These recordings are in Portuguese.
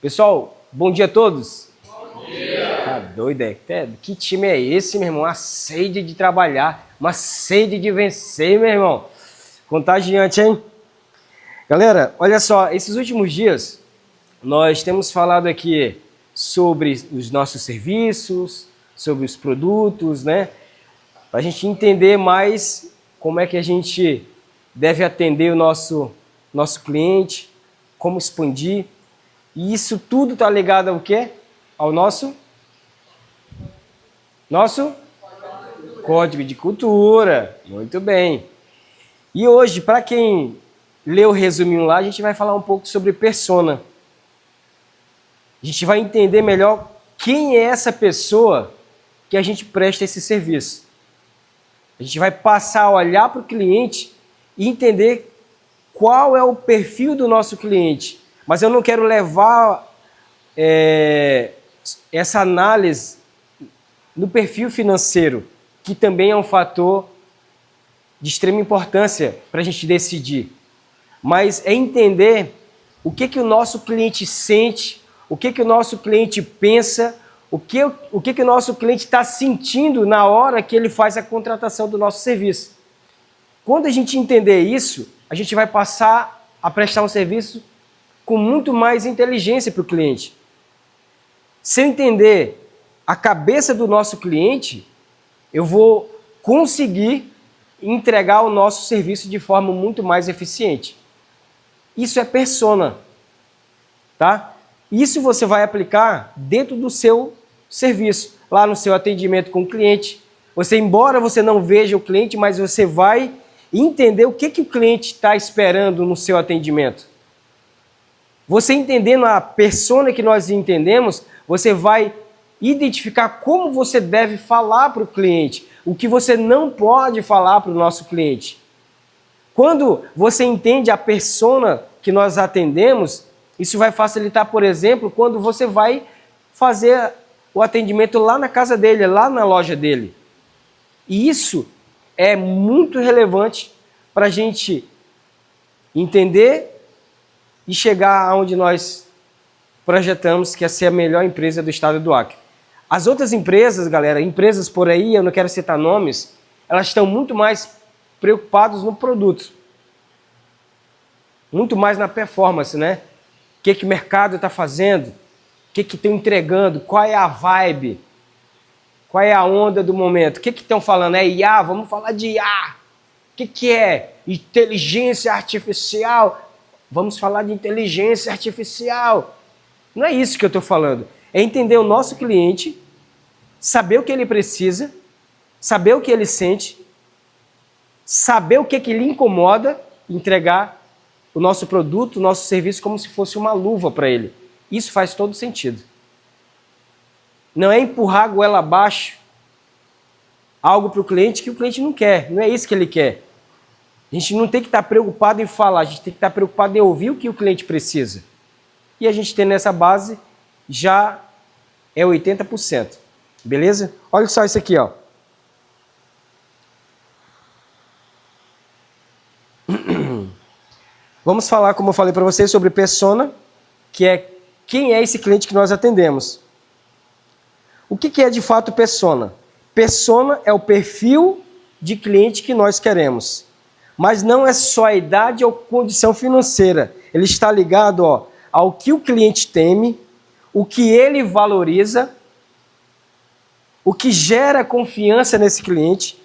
Pessoal, bom dia a todos. Bom dia. Tá doido, é? Que time é esse, meu irmão? Uma sede de trabalhar, uma sede de vencer, meu irmão. Contagiante, hein? Galera, olha só, esses últimos dias nós temos falado aqui sobre os nossos serviços, sobre os produtos, né? Para a gente entender mais como é que a gente deve atender o nosso cliente, como expandir. E isso tudo está ligado ao quê? Ao nosso código de cultura. Muito bem. E hoje, para quem leu o resuminho lá, a gente vai falar um pouco sobre persona. A gente vai entender melhor quem é essa pessoa que a gente presta esse serviço. A gente vai passar a olhar para o cliente e entender qual é o perfil do nosso cliente. Mas eu não quero levar essa análise no perfil financeiro, que também é um fator de extrema importância para a gente decidir. Mas é entender o que o nosso cliente sente, o que o nosso cliente pensa, o que o nosso cliente está sentindo na hora que ele faz a contratação do nosso serviço. Quando a gente entender isso, a gente vai passar a prestar um serviço com muito mais inteligência para o cliente. Se eu entender a cabeça do nosso cliente, eu vou conseguir entregar o nosso serviço de forma muito mais eficiente. Isso é persona, tá? Isso você vai aplicar dentro do seu serviço, lá no seu atendimento com o cliente. Embora você não veja o cliente, mas você vai entender o que o cliente está esperando no seu atendimento. Você entendendo a persona que nós entendemos, você vai identificar como você deve falar para o cliente, o que você não pode falar para o nosso cliente. Quando você entende a persona que nós atendemos, isso vai facilitar, por exemplo, quando você vai fazer o atendimento lá na casa dele, lá na loja dele. E isso é muito relevante para a gente entender e chegar aonde nós projetamos, que é ser a melhor empresa do estado do Acre. As outras empresas, galera, empresas por aí, eu não quero citar nomes, elas estão muito mais preocupadas no produto. Muito mais na performance, né? O que o mercado está fazendo? O que estão entregando? Qual é a vibe? Qual é a onda do momento? O que estão falando? É IA? Vamos falar de IA. O que é? Inteligência artificial. Vamos falar de inteligência artificial. Não é isso que eu estou falando. É entender o nosso cliente, saber o que ele precisa, saber o que ele sente, saber o que lhe incomoda, entregar o nosso produto, o nosso serviço como se fosse uma luva para ele. Isso faz todo sentido. Não é empurrar a goela abaixo algo para o cliente que o cliente não quer. Não é isso que ele quer. A gente não tem que estar preocupado em falar, a gente tem que estar preocupado em ouvir o que o cliente precisa. E a gente tendo essa base, já é 80%. Beleza? Olha só isso aqui, ó. Vamos falar, como eu falei para vocês, sobre persona, que é quem é esse cliente que nós atendemos. O que é de fato persona? Persona é o perfil de cliente que nós queremos. Mas não é só a idade ou condição financeira. Ele está ligado, ó, ao que o cliente teme, o que ele valoriza, o que gera confiança nesse cliente,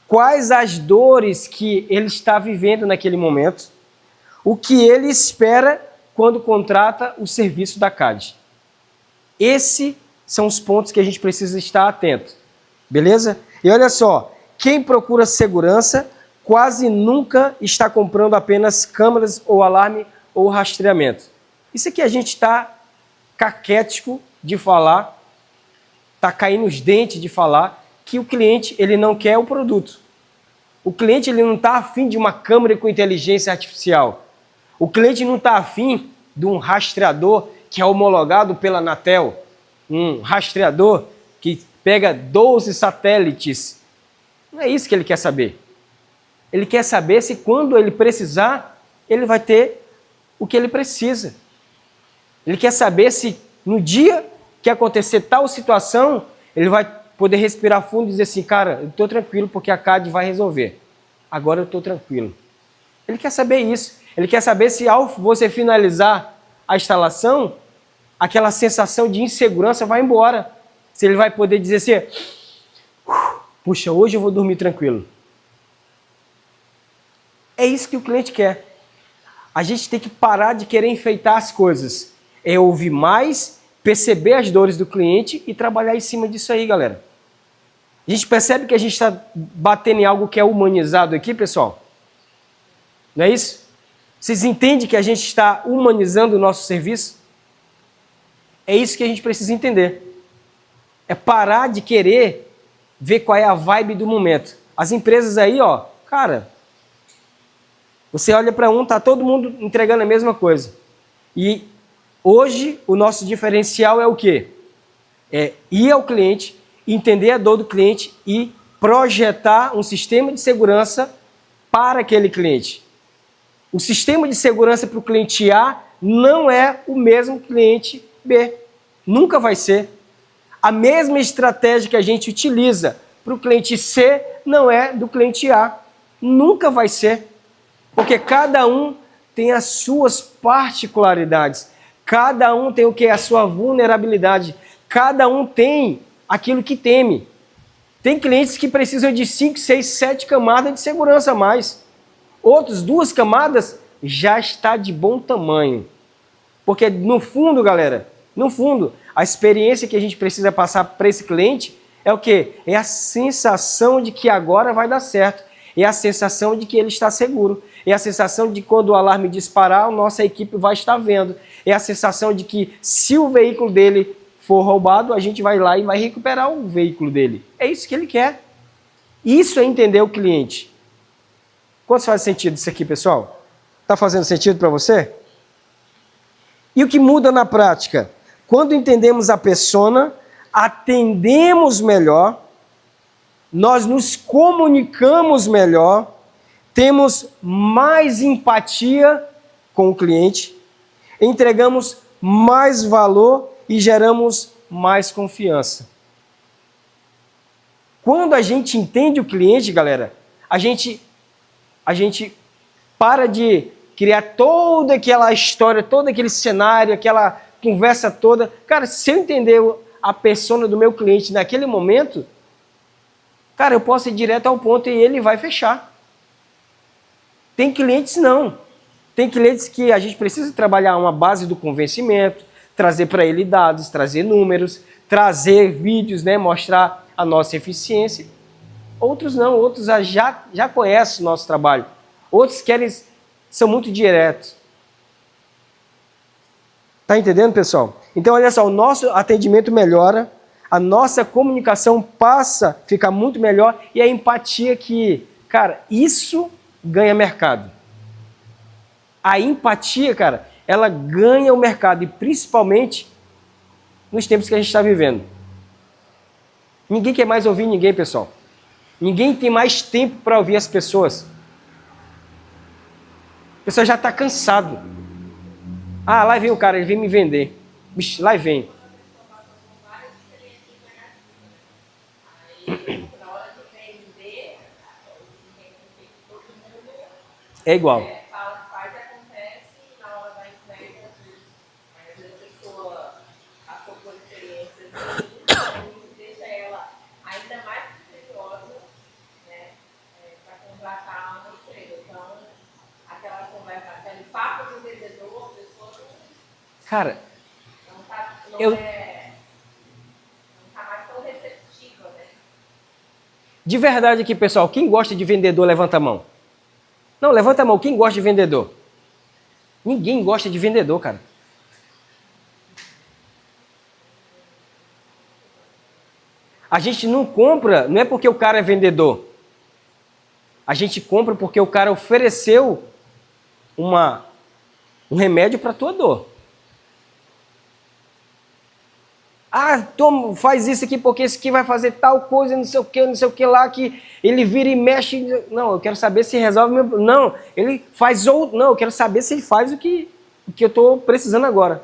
quais as dores que ele está vivendo naquele momento, o que ele espera quando contrata o serviço da CAD. Esses são os pontos que a gente precisa estar atento, beleza? E olha só, quem procura segurança quase nunca está comprando apenas câmeras ou alarme ou rastreamento. Isso aqui a gente está caquético de falar, está caindo os dentes de falar que o cliente ele não quer o produto. O cliente ele não está afim de uma câmera com inteligência artificial. O cliente não está afim de um rastreador que é homologado pela Anatel, um rastreador que pega 12 satélites. Não é isso que ele quer saber. Ele quer saber se quando ele precisar, ele vai ter o que ele precisa. Ele quer saber se no dia que acontecer tal situação, ele vai poder respirar fundo e dizer assim, cara, eu estou tranquilo porque a CAD vai resolver. Agora eu estou tranquilo. Ele quer saber isso. Ele quer saber se ao você finalizar a instalação, aquela sensação de insegurança vai embora. Se ele vai poder dizer assim, puxa, hoje eu vou dormir tranquilo. É isso que o cliente quer. A gente tem que parar de querer enfeitar as coisas. É ouvir mais, perceber as dores do cliente e trabalhar em cima disso aí, galera. A gente percebe que a gente está batendo em algo que é humanizado aqui, pessoal? Não é isso? Vocês entendem que a gente está humanizando o nosso serviço? É isso que a gente precisa entender. É parar de querer ver qual é a vibe do momento. As empresas aí, ó, cara, você olha para um, tá todo mundo entregando a mesma coisa. E hoje o nosso diferencial é o quê? É ir ao cliente, entender a dor do cliente e projetar um sistema de segurança para aquele cliente. O sistema de segurança para o cliente A não é o mesmo cliente B. Nunca vai ser. A mesma estratégia que a gente utiliza para o cliente C não é do cliente A. Nunca vai ser. Porque cada um tem as suas particularidades. Cada um tem o que? A sua vulnerabilidade. Cada um tem aquilo que teme. Tem clientes que precisam de 5, 6, 7 camadas de segurança a mais. Outros, 2 camadas, já está de bom tamanho. Porque no fundo, galera, no fundo, a experiência que a gente precisa passar para esse cliente é o quê? É a sensação de que agora vai dar certo. É a sensação de que ele está seguro. É a sensação de que quando o alarme disparar, a nossa equipe vai estar vendo. É a sensação de que se o veículo dele for roubado, a gente vai lá e vai recuperar o veículo dele. É isso que ele quer. Isso é entender o cliente. Quanto faz sentido isso aqui, pessoal? Está fazendo sentido para você? E o que muda na prática? Quando entendemos a persona, atendemos melhor, nós nos comunicamos melhor, temos mais empatia com o cliente, entregamos mais valor e geramos mais confiança. Quando a gente entende o cliente, galera, a gente para de criar toda aquela história, todo aquele cenário, aquela conversa toda. Cara, se eu entender a persona do meu cliente naquele momento, cara, eu posso ir direto ao ponto e ele vai fechar. Tem clientes não. Tem clientes que a gente precisa trabalhar uma base do convencimento, trazer para ele dados, trazer números, trazer vídeos, né, mostrar a nossa eficiência. Outros não, outros já conhecem o nosso trabalho. Outros são muito diretos. Tá entendendo, pessoal? Então, olha só, o nosso atendimento melhora, a nossa comunicação passa a ficar muito melhor e a empatia que, cara, isso ganha mercado. A empatia, cara, ela ganha o mercado e principalmente nos tempos que a gente está vivendo. Ninguém quer mais ouvir ninguém, pessoal. Ninguém tem mais tempo para ouvir as pessoas. O pessoal já está cansado. Ah, lá vem o cara, ele vem me vender. Bicho, lá vem. É igual. Cara, não tá mais tão receptiva, né? De verdade aqui, pessoal, quem gosta de vendedor, levanta a mão. Não, levanta a mão, quem gosta de vendedor? Ninguém gosta de vendedor, cara. A gente não compra, não é porque o cara é vendedor. A gente compra porque o cara ofereceu um remédio para a tua dor. Ah, toma, faz isso aqui porque esse aqui vai fazer tal coisa, não sei o que lá, que ele vira e mexe. Não, eu quero saber se resolve meu... Não, ele faz outro... Não, eu quero saber se ele faz o que eu estou precisando agora.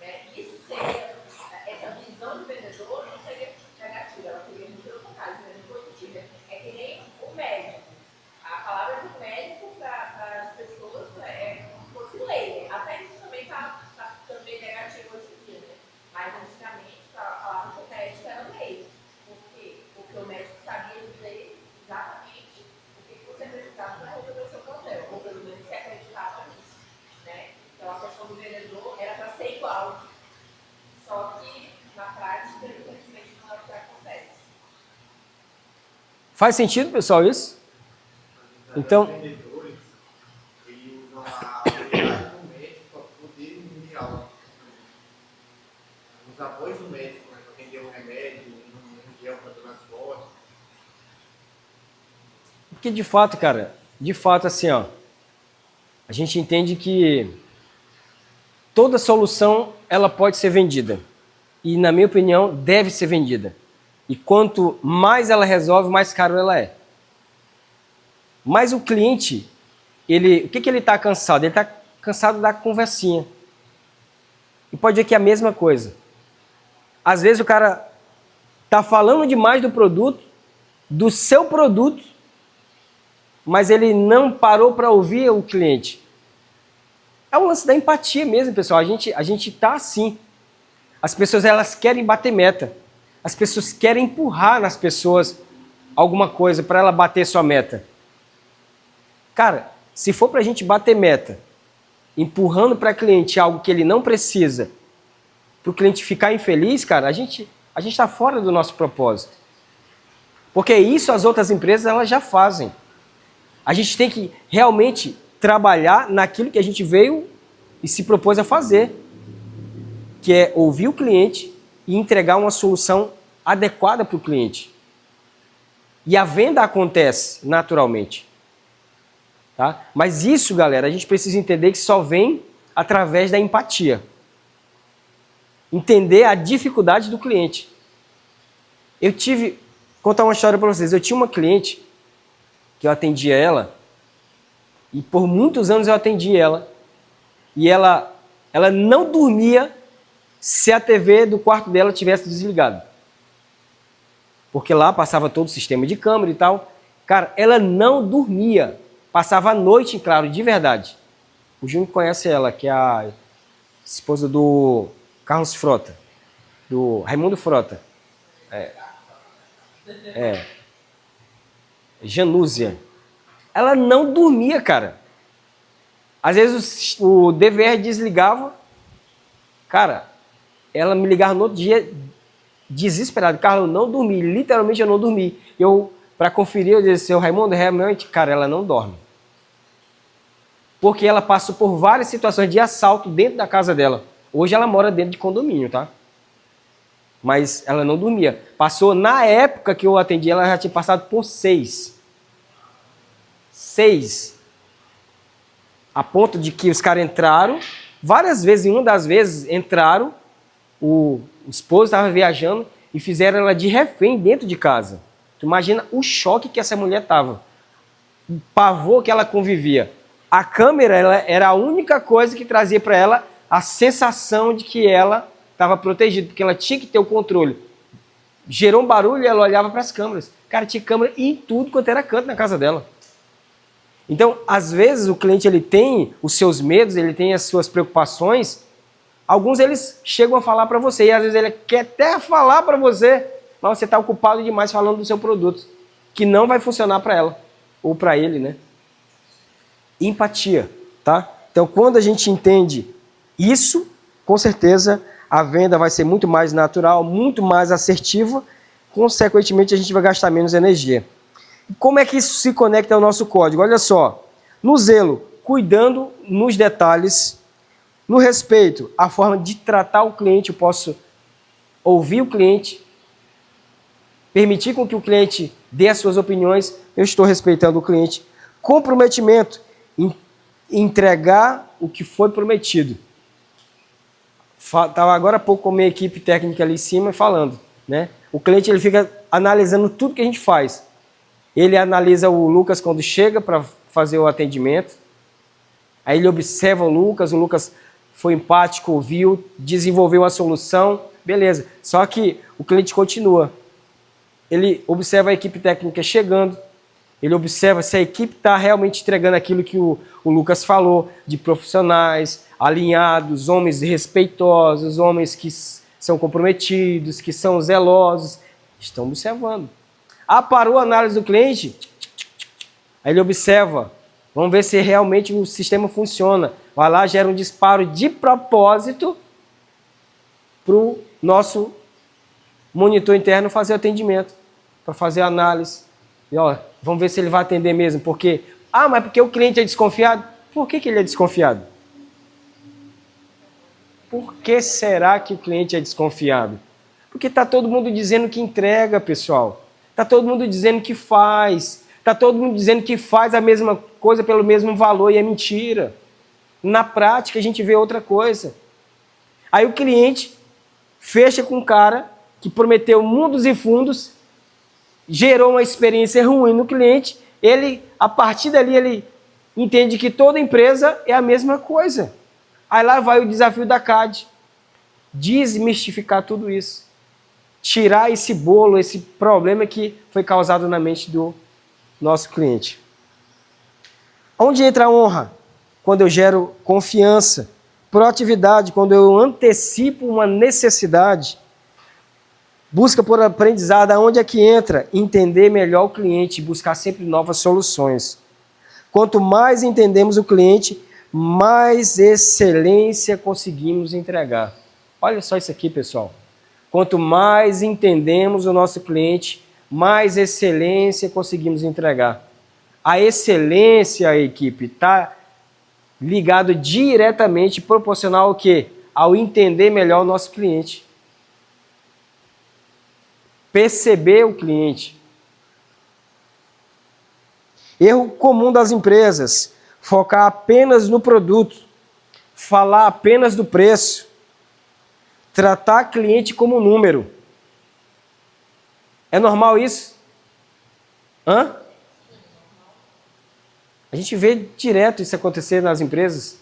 Né? Isso seria, essa visão do vendedor não seria negativa, ela seria muito pelo contrário, seria muito positiva. É que nem o médico. A palavra do médico para as pessoas é como se fosse lei. Até isso também está ficando bem negativo hoje em dia, né? Mas antigamente a palavra do médico era lei. Por quê? Porque o médico sabia dizer exatamente o que você precisava para resolver o seu problema, ou pelo menos se acreditava nisso. Né? Então a questão do vendedor era para ser igual. Só que na prática, infelizmente, não é o que acontece. Faz sentido, pessoal, isso? Então, Os vendedores, eles usam a habilidade do médico para poder vender algo. Os apoios do médico, né, para vender um remédio, um gel para transporte. porque de fato, cara, de fato, assim, ó, a gente entende que toda solução, ela pode ser vendida. E, na minha opinião, deve ser vendida. E quanto mais ela resolve, mais caro ela é. Mas o cliente, o que ele está cansado? Ele está cansado da conversinha. E pode ver que é a mesma coisa. Às vezes o cara está falando demais do produto, do seu produto, mas ele não parou para ouvir o cliente. É o lance da empatia mesmo, pessoal. A gente está assim. As pessoas, elas querem bater meta. As pessoas querem empurrar nas pessoas alguma coisa para ela bater sua meta. Cara, se for para a gente bater meta, empurrando para o cliente algo que ele não precisa, para o cliente ficar infeliz, cara, a gente está fora do nosso propósito. Porque isso as outras empresas, elas já fazem. A gente tem que realmente trabalhar naquilo que a gente veio e se propôs a fazer, que é ouvir o cliente e entregar uma solução adequada para o cliente. E a venda acontece naturalmente. Tá? Mas isso, galera, a gente precisa entender que só vem através da empatia. Entender a dificuldade do cliente. Contar uma história para vocês. Eu tinha uma cliente que eu atendia ela, e por muitos anos eu atendi ela, e ela não dormia se a TV do quarto dela tivesse desligado. Porque lá passava todo o sistema de câmera e tal. Cara, ela não dormia. Passava a noite em claro, de verdade. O Júnior conhece ela, que é a esposa do Carlos Frota, do Raimundo Frota. Janúzia. Ela não dormia, cara. Às vezes o DVR desligava. Cara, ela me ligava no outro dia desesperada. Carlos, eu não dormi. Literalmente eu não dormi. Para conferir, eu disse, seu Raimundo, realmente, cara, ela não dorme. Porque ela passou por várias situações de assalto dentro da casa dela. Hoje ela mora dentro de condomínio, tá? Mas ela não dormia. Passou, na época que eu atendi, ela já tinha passado por 6. 6. A ponto de que os caras entraram, várias vezes, em uma das vezes, entraram, o esposo estava viajando e fizeram ela de refém dentro de casa. Tu imagina o choque que essa mulher estava. O pavor que ela convivia. A câmera era a única coisa que trazia para ela a sensação de que ela estava protegida, porque ela tinha que ter o controle. Gerou um barulho e ela olhava para as câmeras. Cara, tinha câmera em tudo quanto era canto na casa dela. Então, às vezes, o cliente ele tem os seus medos, ele tem as suas preocupações. Alguns eles chegam a falar para você, e às vezes ele quer até falar para você, mas você está ocupado demais falando do seu produto, que não vai funcionar para ela, ou para ele, né? Empatia, tá? Então, quando a gente entende isso, com certeza a venda vai ser muito mais natural, muito mais assertiva, consequentemente a gente vai gastar menos energia. Como é que isso se conecta ao nosso código? Olha só, no zelo, cuidando nos detalhes, no respeito, a forma de tratar o cliente, eu posso ouvir o cliente, permitir com que o cliente dê as suas opiniões, eu estou respeitando o cliente. Comprometimento, entregar o que foi prometido. Estava agora há pouco com a minha equipe técnica ali em cima falando, né? O cliente ele fica analisando tudo que a gente faz. Ele analisa o Lucas quando chega para fazer o atendimento. Aí ele observa o Lucas foi empático, ouviu, desenvolveu uma solução, beleza. Só que o cliente continua. Ele observa a equipe técnica chegando, ele observa se a equipe está realmente entregando aquilo que o Lucas falou, de profissionais, alinhados, homens respeitosos, homens que são comprometidos, que são zelosos. Estão observando. Parou a análise do cliente, aí ele observa. Vamos ver se realmente o sistema funciona. Vai lá, gera um disparo de propósito para o nosso monitor interno fazer o atendimento, para fazer a análise. E, vamos ver se ele vai atender mesmo. Mas porque o cliente é desconfiado? Por que ele é desconfiado? Por que será que o cliente é desconfiado? Porque está todo mundo dizendo que entrega, pessoal. Está todo mundo dizendo que faz. Está todo mundo dizendo que faz a mesma coisa pelo mesmo valor e é mentira. Na prática, a gente vê outra coisa. Aí o cliente fecha com um cara que prometeu mundos e fundos, gerou uma experiência ruim no cliente, a partir dali, ele entende que toda empresa é a mesma coisa. Aí lá vai o desafio da CAD. Desmistificar tudo isso. Tirar esse bolo, esse problema que foi causado na mente do nosso cliente. Onde entra a honra? Quando eu gero confiança. Proatividade, quando eu antecipo uma necessidade. Busca por aprendizado, aonde é que entra? Entender melhor o cliente, buscar sempre novas soluções. Quanto mais entendemos o cliente, mais excelência conseguimos entregar. Olha só isso aqui, pessoal. Quanto mais entendemos o nosso cliente, mais excelência conseguimos entregar. A excelência, equipe, está ligado diretamente, proporcional ao quê? Ao entender melhor o nosso cliente. Perceber o cliente. Erro comum das empresas: focar apenas no produto, falar apenas do preço, tratar cliente como número. É normal isso? A gente vê direto isso acontecer nas empresas.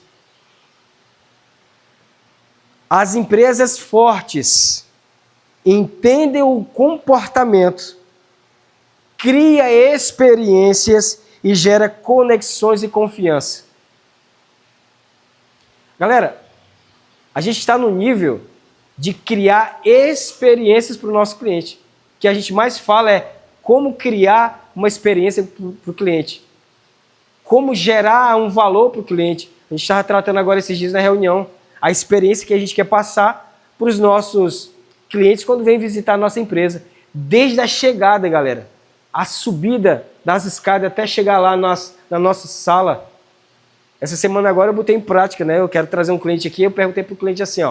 As empresas fortes entendem o comportamento, cria experiências e gera conexões e confiança. Galera, a gente está no nível de criar experiências para o nosso cliente. O que a gente mais fala é como criar uma experiência para o cliente. Como gerar um valor para o cliente. A gente estava tratando agora esses dias na reunião a experiência que a gente quer passar para os nossos clientes quando vêm visitar a nossa empresa. Desde a chegada, galera, a subida das escadas até chegar lá na nossa sala. Essa semana agora eu botei em prática, né? Eu quero trazer um cliente aqui, eu perguntei para o cliente assim,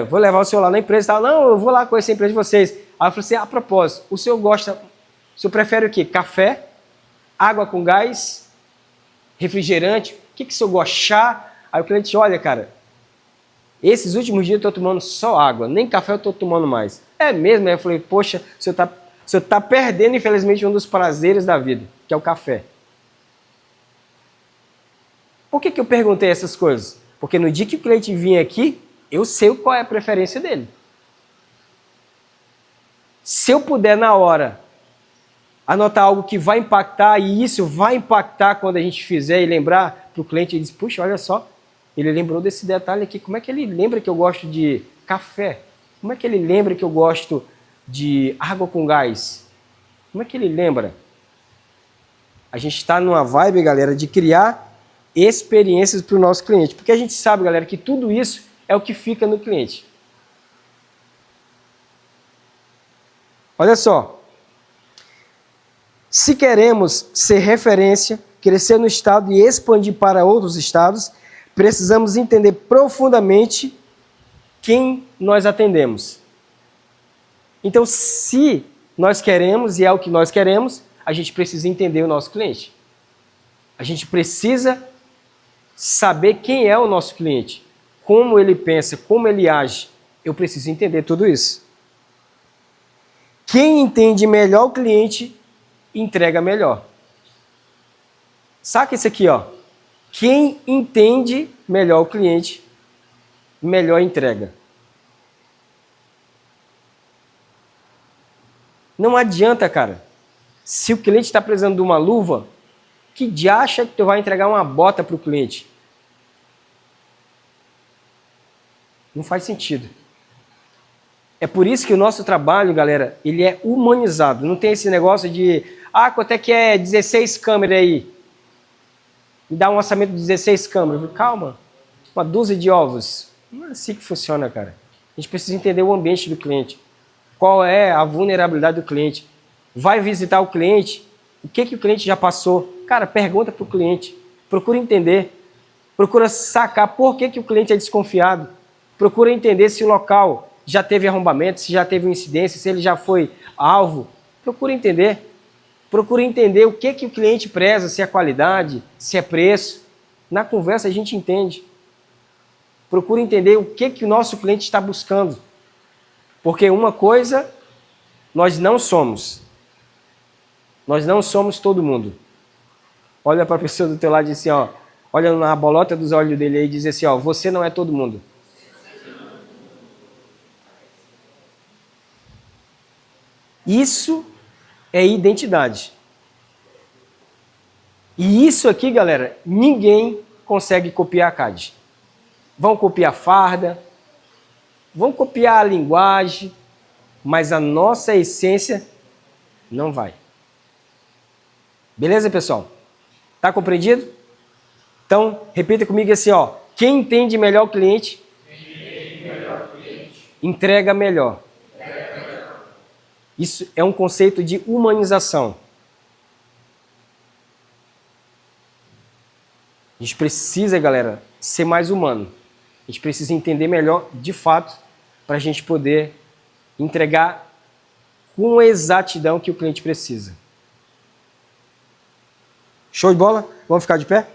vou levar o senhor lá na empresa e tal. Não, eu vou lá conhecer a empresa de vocês. Aí eu falei assim, a propósito, o senhor prefere o quê? Café? Água com gás? Refrigerante? O que o senhor gosta? Chá? Aí o cliente, olha, cara, esses últimos dias eu estou tomando só água, nem café eu estou tomando mais. É mesmo? Aí eu falei, poxa, o senhor está perdendo, infelizmente, um dos prazeres da vida, que é o café. Por que eu perguntei essas coisas? Porque no dia que o cliente vir aqui, eu sei qual é a preferência dele. Se eu puder, na hora, anotar algo que vai impactar, e isso vai impactar quando a gente fizer e lembrar para o cliente, ele diz, puxa, olha só, ele lembrou desse detalhe aqui, como é que ele lembra que eu gosto de café? Como é que ele lembra que eu gosto de água com gás? Como é que ele lembra? A gente está numa vibe, galera, de criar experiências para o nosso cliente, porque a gente sabe, galera, que tudo isso é o que fica no cliente. Olha só, se queremos ser referência, crescer no estado e expandir para outros estados, precisamos entender profundamente quem nós atendemos. Então, se nós queremos, e é o que nós queremos, a gente precisa entender o nosso cliente. A gente precisa saber quem é o nosso cliente, como ele pensa, como ele age. Eu preciso entender tudo isso. Quem entende melhor o cliente, entrega melhor. Saca isso aqui, ó. Quem entende melhor o cliente, melhor entrega. Não adianta, cara. Se o cliente está precisando de uma luva, que diacha que tu vai entregar uma bota para o cliente? Não faz sentido. É por isso que o nosso trabalho, galera, ele é humanizado. Não tem esse negócio de, quanto é que é 16 câmeras aí? Me dá um orçamento de 16 câmeras. Calma, uma dúzia de ovos. Não é assim que funciona, cara. A gente precisa entender o ambiente do cliente. Qual é a vulnerabilidade do cliente? Vai visitar o cliente, o que o cliente já passou? Cara, pergunta para o cliente. Procura entender. Procura sacar por que o cliente é desconfiado. Procura entender se o local já teve arrombamento, se já teve uma incidência, se ele já foi alvo. Procura entender. Procura entender o que o cliente preza, se é qualidade, se é preço. Na conversa a gente entende. Procura entender o que o nosso cliente está buscando. Porque uma coisa nós não somos. Nós não somos todo mundo. Olha para a pessoa do teu lado e diz assim, olha na bolota dos olhos dele aí e diz assim, você não é todo mundo. Isso é identidade. E isso aqui, galera, ninguém consegue copiar a CAD. Vão copiar farda, vão copiar a linguagem, mas a nossa essência não vai. Beleza, pessoal? Tá compreendido? Então, repita comigo assim, quem entende melhor o cliente, entrega melhor. Isso é um conceito de humanização. A gente precisa, galera, ser mais humano. A gente precisa entender melhor, de fato, para a gente poder entregar com exatidão o que o cliente precisa. Show de bola? Vamos ficar de pé?